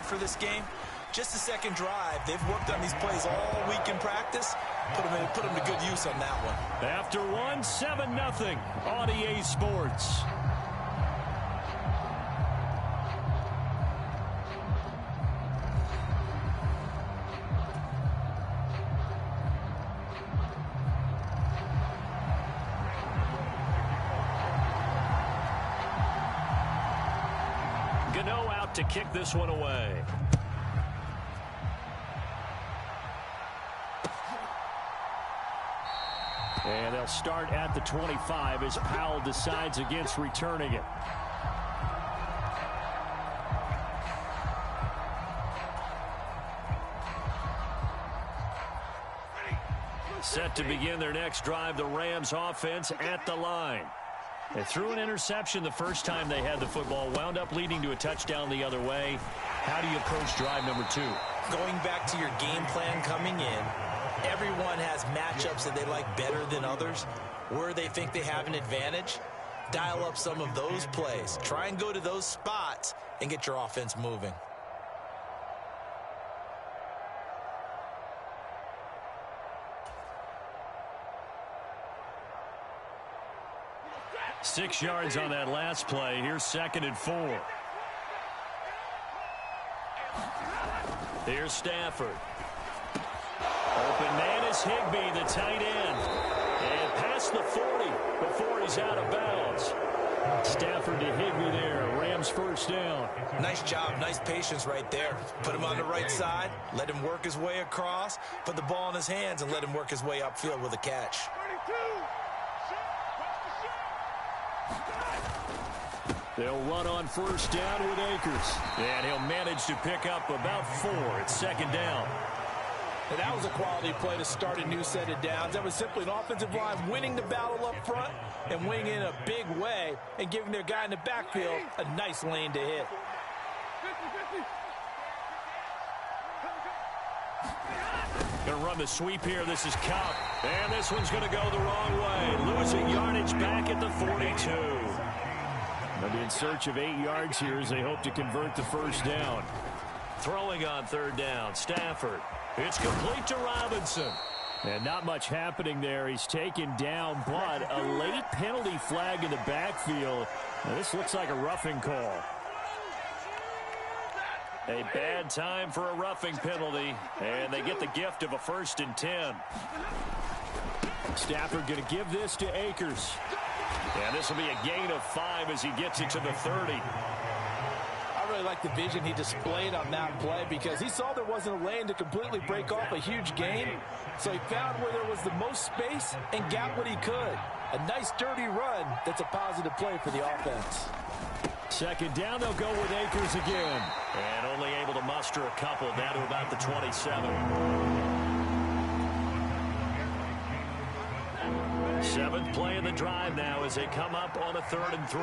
for this game. Just the second drive. They've worked on these plays all week in practice. Put them to good use on that one. After one, 7-0 on EA Sports. Gano out to kick this one away. And they'll start at the 25 as Powell decides against returning it. Set to begin their next drive, the Rams offense at the line. They threw an interception the first time they had the football, wound up leading to a touchdown the other way. How do you approach drive number 2? Going back to your game plan coming in, everyone has matchups that they like better than others, where they think they have an advantage. Dial up some of those plays. Try and go to those spots and get your offense moving. Six yards on that last play. Here's 2nd and 4. Here's Stafford. Open man is Higbee, the tight end. And past the 40 before he's out of bounds. Stafford to Higbee there. Rams first down. Nice job. Nice patience right there. Put him on the right side. Let him work his way across. Put the ball in his hands and let him work his way upfield with a catch. They'll run on first down with Akers. And he'll manage to pick up about 4 at 2nd down. And that was a quality play to start a new set of downs. That was simply an offensive line winning the battle up front and winning in a big way and giving their guy in the backfield a nice lane to hit. Going to run the sweep here. This is Cup. And this one's going to go the wrong way. Losing yardage back at the 42. They'll be in search of 8 yards here as they hope to convert the first down. Throwing on 3rd down, Stafford. It's complete to Robinson. And not much happening there. He's taken down, but a late penalty flag in the backfield. Now, this looks like a roughing call. A bad time for a roughing penalty, and they get the gift of a 1st and 10. Stafford going to give this to Akers. And this will be a gain of 5 as he gets it to the 30. I really like the vision he displayed on that play because he saw there wasn't a lane to completely break off a huge gain. So he found where there was the most space and got what he could. A nice dirty run that's a positive play for the offense. 2nd down, they'll go with Akers again. And only able to muster a couple down to about the 27. 7th play of the drive now as they come up on a 3rd and 3.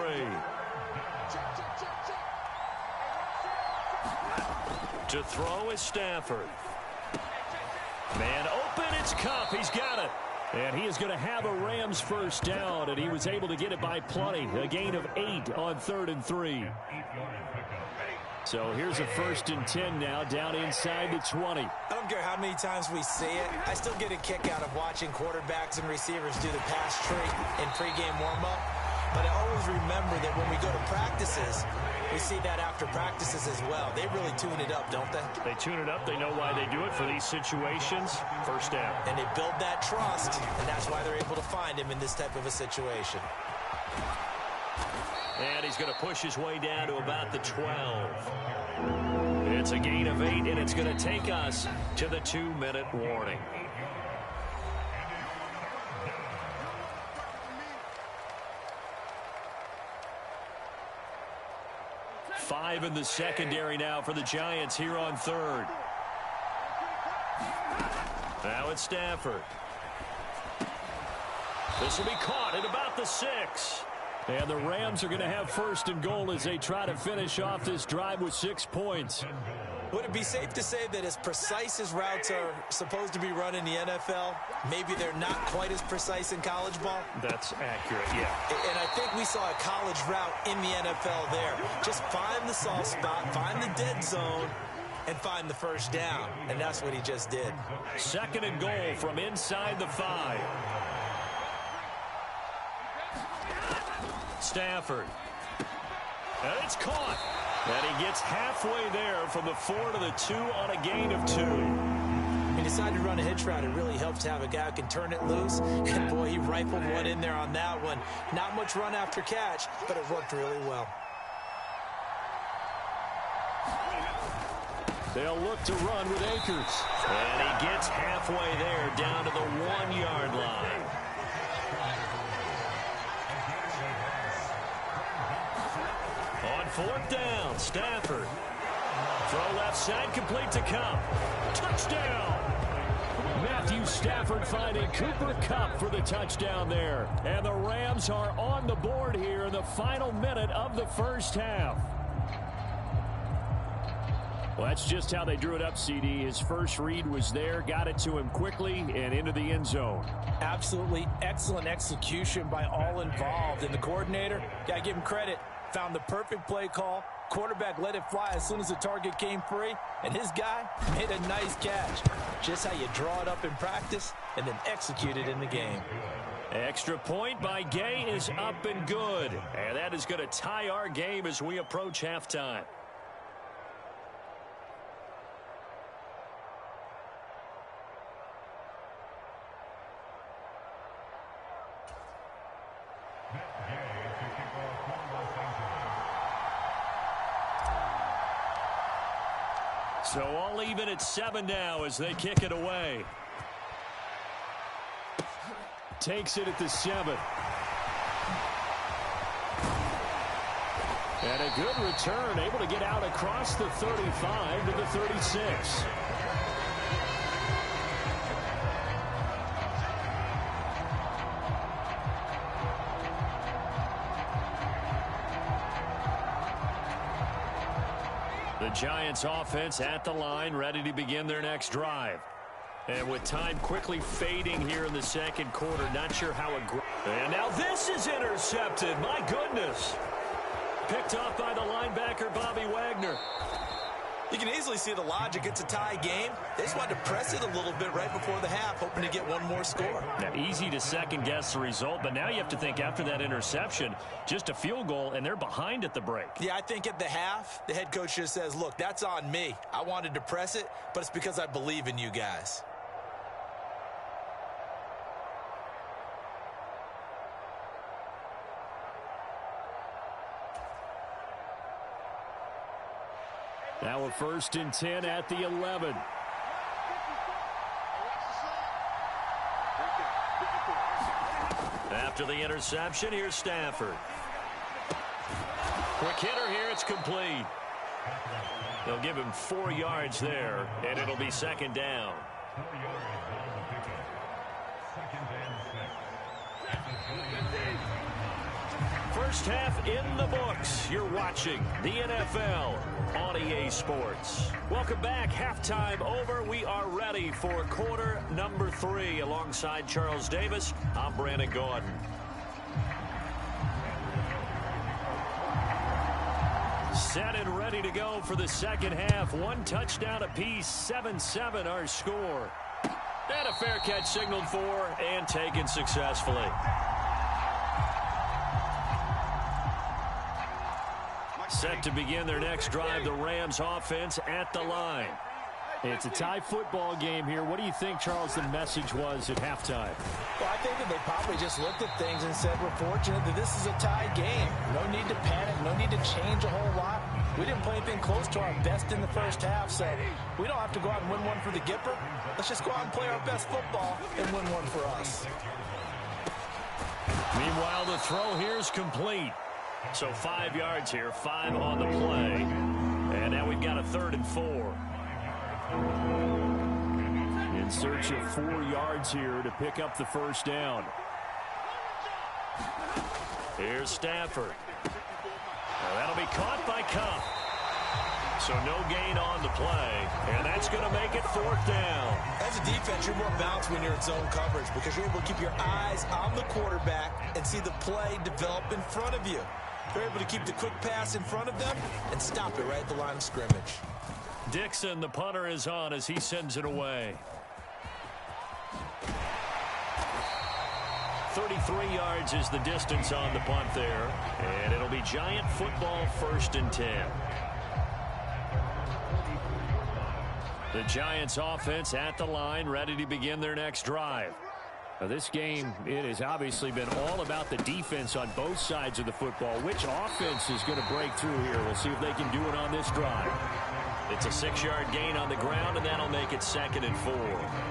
To throw is Stafford. Man open, it's Cup. He's got it. And he is going to have a Rams first down, and he was able to get it by plenty. A gain of 8 on 3rd and 3. So here's a 1st and 10 now down inside the 20. I don't care how many times we see it. I still get a kick out of watching quarterbacks and receivers do the pass trick in pregame warm-up. But I always remember that when we go to practices, we see that after practices as well. They really tune it up, don't they? They tune it up. They know why they do it for these situations. First down. And they build that trust, and that's why they're able to find him in this type of a situation. And he's going to push his way down to about the 12. It's a gain of 8, and it's going to take us to the 2-minute warning. Five in the secondary now for the Giants here on 3rd. Now it's Stafford. This will be caught at about the 6. And the Rams are going to have 1st and goal as they try to finish off this drive with 6 points. Would it be safe to say that as precise as routes are supposed to be run in the NFL, maybe they're not quite as precise in college ball? That's accurate, yeah. And I think we saw a college route in the NFL there. Just find the soft spot, find the dead zone, and find the first down, and that's what he just did. 2nd and goal from inside the 5. Stafford. And it's caught. And he gets halfway there from the 4 to the 2 on a gain of 2. He decided to run a hitch route. It really helps to have a guy who can turn it loose. And, boy, he rifled one in there on that one. Not much run after catch, but it worked really well. They'll look to run with Akers. And he gets halfway there down to the 1-yard line. On 4th down, Stafford. Throw left side, complete to Kupp. Touchdown! Matthew Stafford finding Cooper Kupp for the touchdown there. And the Rams are on the board here in the final minute of the first half. Well, that's just how they drew it up, CD. His first read was there, got it to him quickly, and into the end zone. Absolutely excellent execution by all involved. And the coordinator, got to give him credit, found the perfect play call. Quarterback let it fly as soon as the target came free, and his guy made a nice catch. Just how you draw it up in practice and then execute it in the game. Extra point by Gay is up and good. And that is going to tie our game as we approach halftime. So all even at 7 now as they kick it away. Takes it at the 7. And a good return, able to get out across the 35 to the 36. The Giants offense at the line, ready to begin their next drive. And with time quickly fading here in the second quarter, not sure how it... And now this is intercepted. My goodness. Picked off by the linebacker, Bobby Wagner. You can easily see the logic. It's a tie game. They just wanted to press it a little bit right before the half, hoping to get one more score. Now, easy to second-guess the result, but now you have to think after that interception, just a field goal, and they're behind at the break. Yeah, I think at the half, the head coach just says, look, that's on me. I wanted to press it, but it's because I believe in you guys. Now a 1st and 10 at the 11. After the interception, here's Stafford. Quick hitter here, it's complete. They'll give him 4 yards there, and it'll be 2nd down. First half in the books. You're watching the NFL on EA Sports. Welcome back. Halftime over. We are ready for quarter number 3. Alongside Charles Davis, I'm Brandon Gordon. Set and ready to go for the second half. 1 touchdown apiece. 7-7 our score. And a fair catch signaled for and taken successfully. Set to begin their next drive, the Rams offense at the line. It's a tie football game here. What do you think, Charles, the message was at halftime? Well, I think that they probably just looked at things and said, we're fortunate that this is a tie game. No need to panic, no need to change a whole lot. We didn't play anything close to our best in the first half, so we don't have to go out and win one for the Gipper. Let's just go out and play our best football and win one for us. Meanwhile, the throw here is complete. So 5 yards here, 5 on the play. And now we've got a 3rd and 4. In search of 4 yards here to pick up the first down. Here's Stafford. Now that'll be caught by Kupp. So no gain on the play. And that's going to make it 4th down. As a defense, you're more balanced when you're in zone coverage because you're able to keep your eyes on the quarterback and see the play develop in front of you. They're able to keep the quick pass in front of them and stop it right at the line of scrimmage. Dixon, the punter, is on as he sends it away. 33 yards is the distance on the punt there. And it'll be Giant football, 1st and 10. The Giants offense at the line, ready to begin their next drive. Now this game, it has obviously been all about the defense on both sides of the football. Which offense is going to break through here? We'll see if they can do it on this drive. It's a 6-yard gain on the ground, and that'll make it 2nd and 4.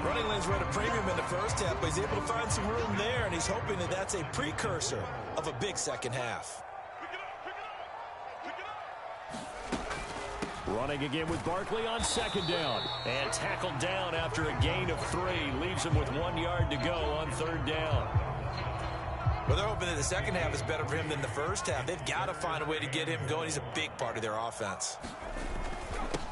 Running lanes were at a premium in the first half, but he's able to find some room there, and he's hoping that that's a precursor of a big second half. Running again with Barkley on 2nd down. And tackled down after a gain of 3. Leaves him with 1 yard to go on 3rd down. Well, they're hoping that the second half is better for him than the first half. They've got to find a way to get him going. He's a big part of their offense.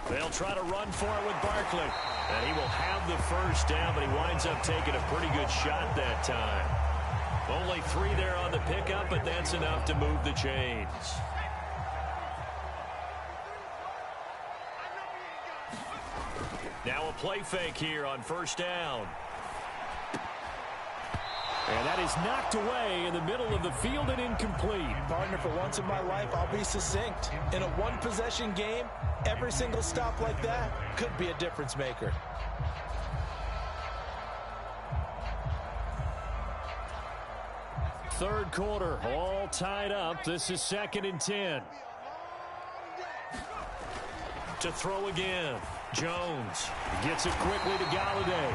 They'll try to run for it with Barkley. And he will have the 1st down, but he winds up taking a pretty good shot that time. Only 3 there on the pickup, but that's enough to move the chains. Now a play fake here on 1st down. And that is knocked away in the middle of the field and incomplete. Partner, for once in my life, I'll be succinct. In a one-possession game, every single stop like that could be a difference maker. Third quarter, all tied up. This is 2nd and 10. To throw again. Jones gets it quickly to Galladay.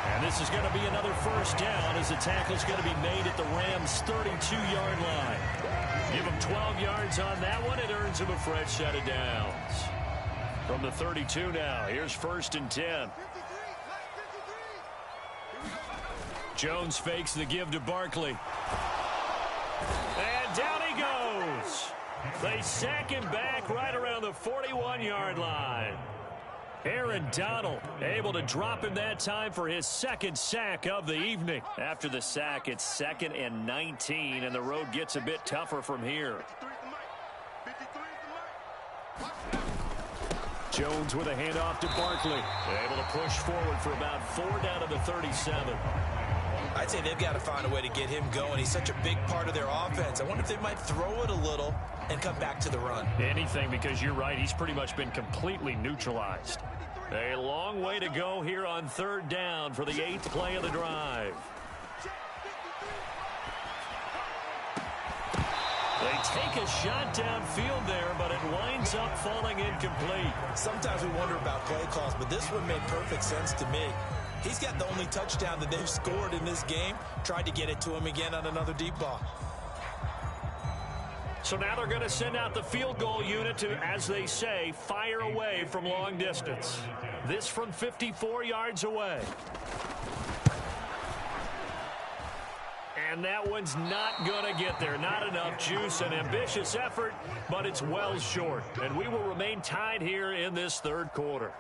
And this is going to be another 1st down as the tackle's going to be made at the Rams' 32-yard line. Give him 12 yards on that one. It earns him a fresh set of downs. From the 32 now, here's 1st and 10. Jones fakes the give to Barkley. And down he goes. They sack him back right around the 41-yard line. Aaron Donald able to drop him that time for his 2nd sack of the evening. After the sack, it's 2nd and 19, and the road gets a bit tougher from here. Jones with a handoff to Barkley. Able to push forward for about 4 down to the 37. I'd say they've got to find a way to get him going. He's such a big part of their offense. I wonder if they might throw it a little and come back to the run. Anything, because you're right. He's pretty much been completely neutralized. A long way to go here on 3rd down for the 8th play of the drive. They take a shot downfield there, but it winds up falling incomplete. Sometimes we wonder about play calls, but this one made perfect sense to me. He's got the only touchdown that they've scored in this game. Tried to get it to him again on another deep ball. So now they're going to send out the field goal unit to, as they say, fire away from long distance. This from 54 yards away. And that one's not going to get there. Not enough juice. An ambitious effort, but it's well short. And we will remain tied here in this 3rd quarter.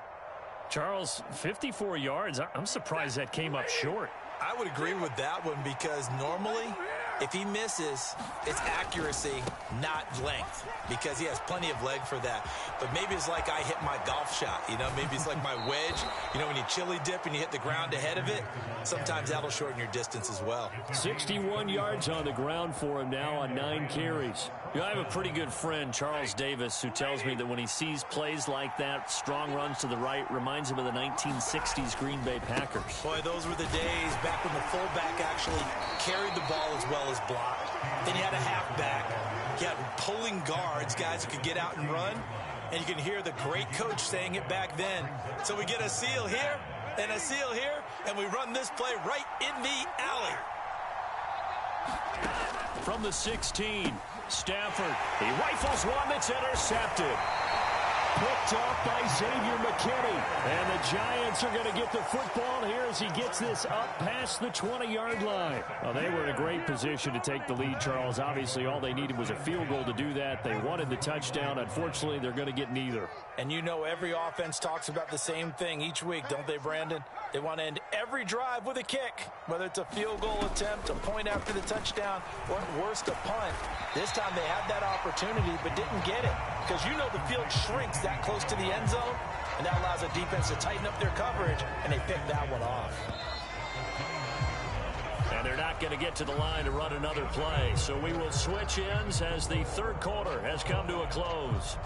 Charles, 54 yards. I'm surprised that came up short. I would agree with that one because normally, if he misses, it's accuracy, not length, because he has plenty of leg for that. But maybe it's like I hit my golf shot, you know, maybe it's like my wedge. You know, when you chili dip and you hit the ground ahead of it, sometimes that'll shorten your distance as well. 61 yards on the ground for him now on 9 carries. You know, I have a pretty good friend, Charles Davis, who tells me that when he sees plays like that, strong runs to the right, reminds him of the 1960s Green Bay Packers. Boy, those were the days back when the fullback actually carried the ball as well as blocked. Then you had a halfback. You had pulling guards, guys who could get out and run. And you can hear the great coach saying it back then. So we get a seal here and a seal here, and we run this play right in the alley. From the 16, Stafford. He rifles one that's intercepted. Picked off by Xavier McKinney. And the Giants are going to get the football here as he gets this up past the 20-yard line. Well, they were in a great position to take the lead, Charles. Obviously, all they needed was a field goal to do that. They wanted the touchdown. Unfortunately, they're going to get neither. And you know every offense talks about the same thing each week, don't they, Brandon? They want to end every drive with a kick, whether it's a field goal attempt, a point after the touchdown, or at worst, a punt. This time they had that opportunity but didn't get it because you know the field shrinks that close to the end zone. and that allows the defense to tighten up their coverage, and they pick that one off. And they're not going to get to the line to run another play, so we will switch ends as the third quarter has come to a close.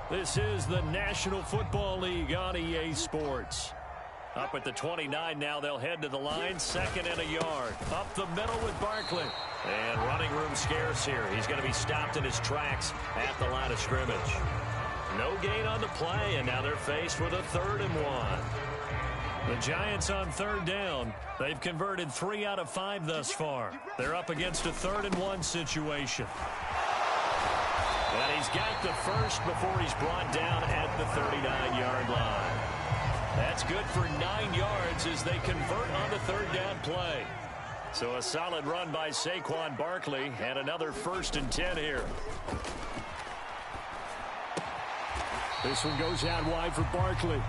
This is the National Football League on EA Sports. Up at the 29 now, they'll head to the line, 2nd and a yard. Up the middle with Barkley. And running room scarce here. He's going to be stopped in his tracks at the line of scrimmage. No gain on the play, and now they're faced with a 3rd and 1. The Giants on 3rd down. They've converted 3 out of 5 thus far. They're up against a 3rd and 1 situation. And he's got the first before he's brought down at the 39-yard line. That's good for 9 yards as they convert on the 3rd down play. So a solid run by Saquon Barkley and another 1st and 10 here. This one goes out wide for Barkley.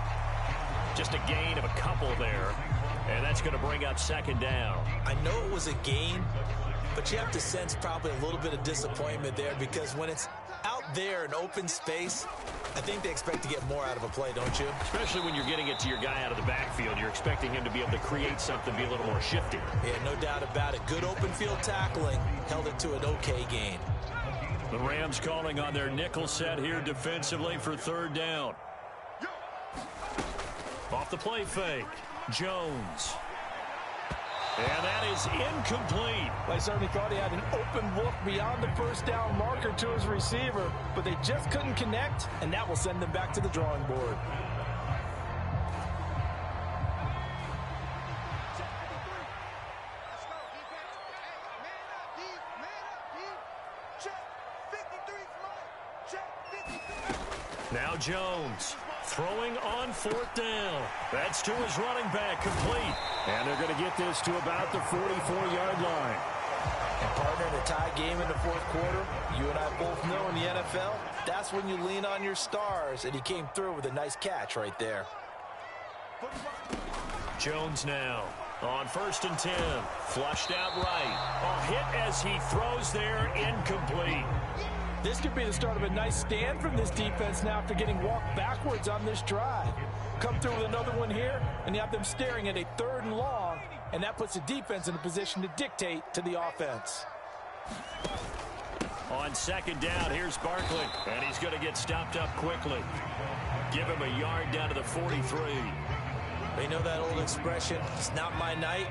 Just a gain of a couple there. And that's going to bring up 2nd down. I know it was a gain, but you have to sense probably a little bit of disappointment there because when it's out there in open space, I think they expect to get more out of a play, don't you? Especially when you're getting it to your guy out of the backfield. You're expecting him to be able to create something, be a little more shifty. Yeah, no doubt about it. Good open field tackling. Held it to an okay gain. The Rams calling on their nickel set here defensively for 3rd down. Off the play fake. Jones. And that is incomplete. I certainly thought he had an open look beyond the 1st down marker to his receiver, but they just couldn't connect, and that will send them back to the drawing board. Now Jones throwing on 4th down. That's to his running back, complete. And they're going to get this to about the 44-yard line. And partner, in a tie game in the 4th quarter, you and I both know in the NFL, that's when you lean on your stars, and he came through with a nice catch right there. Jones now on 1st and 10. Flushed out right. A hit as he throws there, incomplete. This could be the start of a nice stand from this defense now after getting walked backwards on this drive. Come through with another one here, and you have them staring at a 3rd and long, and that puts the defense in a position to dictate to the offense. On 2nd down, here's Barkley, and he's going to get stopped up quickly. Give him a yard down to the 43. You know that old expression, it's not my night?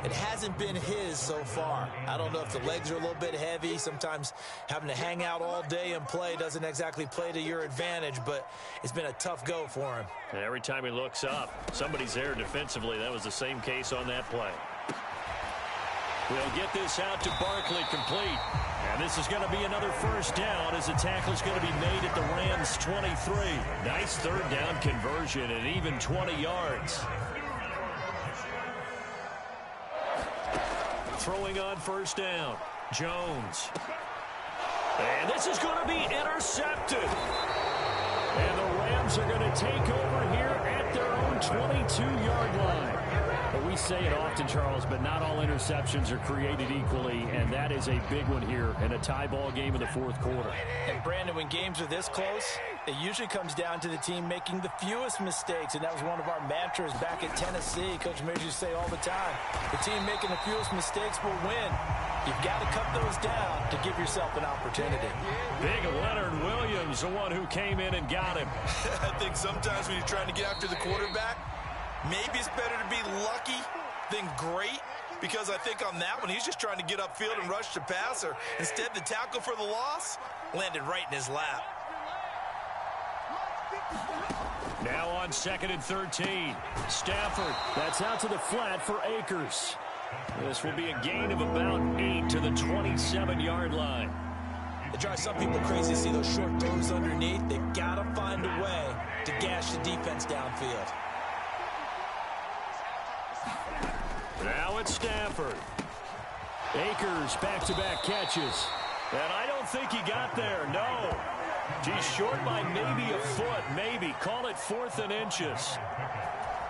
It hasn't been his so far. I don't know if the legs are a little bit heavy. Sometimes having to hang out all day and play doesn't exactly play to your advantage, but it's been a tough go for him. And every time he looks up, somebody's there defensively. That was the same case on that play. We'll get this out to Barkley, complete. And this is going to be another 1st down as the tackle's going to be made at the Rams' 23. Nice 3rd down conversion and even 20 yards. Throwing on 1st down. Jones. And this is going to be intercepted. And the Rams are going to take over here at their own 22-yard line. But we say it often, Charles, but not all interceptions are created equally, and that is a big one here in a tie ball game in the 4th quarter. And, Brandon, when games are this close, it usually comes down to the team making the fewest mistakes, and that was one of our mantras back at Tennessee. Coach Mears used to say all the time, the team making the fewest mistakes will win. You've got to cut those down to give yourself an opportunity. Big Leonard Williams, the one who came in and got him. I think sometimes when you're trying to get after the quarterback, maybe it's better to be lucky than great, because I think on that one, he's just trying to get upfield and rush the passer. Instead, the tackle for the loss landed right in his lap. Now on 2nd and 13. Stafford, that's out to the flat for Akers. This will be a gain of about 8 to the 27-yard line. It drives some people crazy to see those short throws underneath. They've got to find a way to gash the defense downfield. Now it's Stafford. Akers back-to-back catches. And I don't think he got there, no. He's short by maybe a foot, maybe. Call it 4th and inches.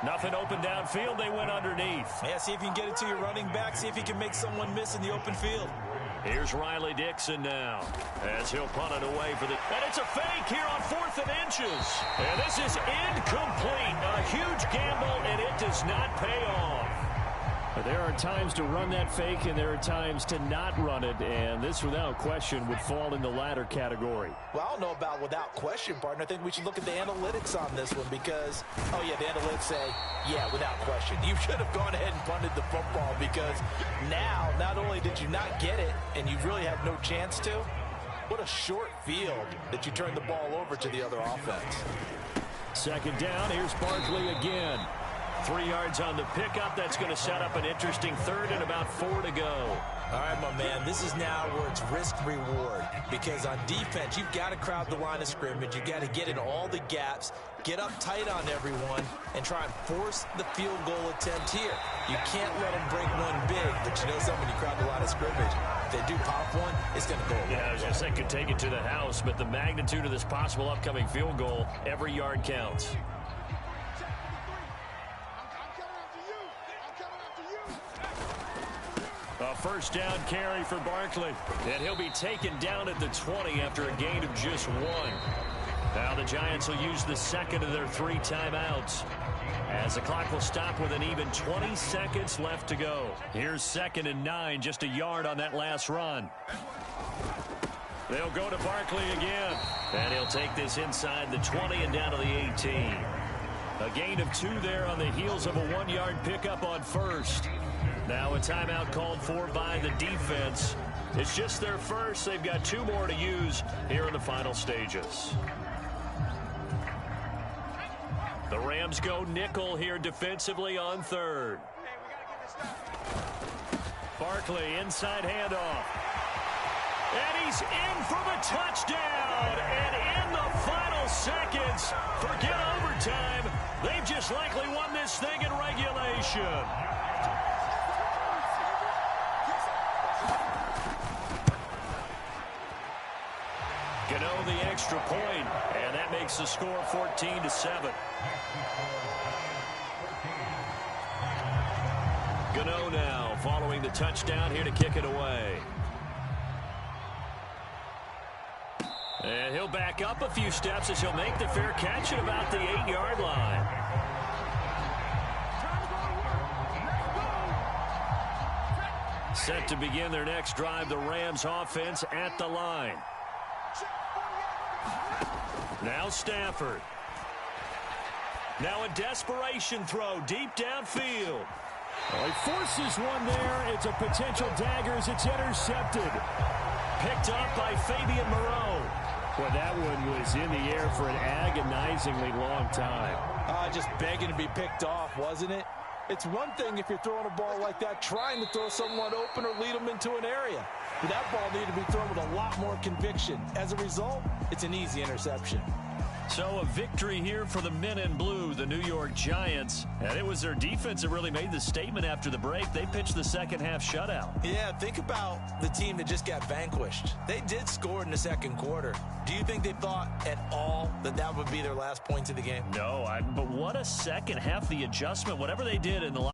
Nothing open downfield, they went underneath. Yeah, see if you can get it to your running back. See if you can make someone miss in the open field. Here's Riley Dixon now as he'll punt it away for the... And it's a fake here on 4th and inches. And this is incomplete. A huge gamble, and it does not pay off. There are times to run that fake, and there are times to not run it, and this, without question, would fall in the latter category. Well, I don't know about without question, partner. I think we should look at the analytics on this one because, oh, yeah, the analytics say, yeah, without question. You should have gone ahead and punted the football because now, not only did you not get it, and you really had no chance to, what a short field that you turned the ball over to the other offense. 2nd down, here's Barkley again. 3 yards on the pickup. That's going to set up an interesting 3rd and about 4 to go. All right, my man, this is now where it's risk-reward because on defense, you've got to crowd the line of scrimmage. You've got to get in all the gaps, get up tight on everyone, and try and force the field goal attempt here. You can't let them break one big, but you know something, when you crowd the line of scrimmage, if they do pop one, it's going to go away. Yeah, I was going to say, could take it to the house, but the magnitude of this possible upcoming field goal, every yard counts. A 1st down carry for Barkley. And he'll be taken down at the 20 after a gain of just 1. Now the Giants will use the 2nd of their 3 timeouts, as the clock will stop with an even 20 seconds left to go. Here's 2nd and 9, just a yard on that last run. They'll go to Barkley again. And he'll take this inside the 20 and down to the 18. A gain of 2 there on the heels of a 1-yard pickup on 1st. Now a timeout called for by the defense. It's just their first. They've got 2 more to use here in the final stages. The Rams go nickel here defensively on 3rd. Barkley, inside handoff. And he's in for the touchdown. And in the final seconds, forget overtime. They've just likely won this thing in regulation. Gano the extra point, and that makes the score 14-7. Gano now following the touchdown here to kick it away. And he'll back up a few steps as he'll make the fair catch at about the 8-yard line. Set to begin their next drive, the Rams offense at the line. Now Stafford. Now a desperation throw deep downfield. Well, he forces one there. It's a potential dagger as it's intercepted. Picked up by Fabian Moreau. Boy, that one was in the air for an agonizingly long time. Just begging to be picked off, wasn't it? It's one thing if you're throwing a ball like that, trying to throw someone open or lead them into an area. But that ball needed to be thrown with a lot more conviction. As a result, it's an easy interception. So a victory here for the men in blue, the New York Giants. And it was their defense that really made the statement after the break. They pitched the second half shutout. Yeah, think about the team that just got vanquished. They did score in the 2nd quarter. Do you think they thought at all that that would be their last points of the game? No, but what a second half, the adjustment, whatever they did in the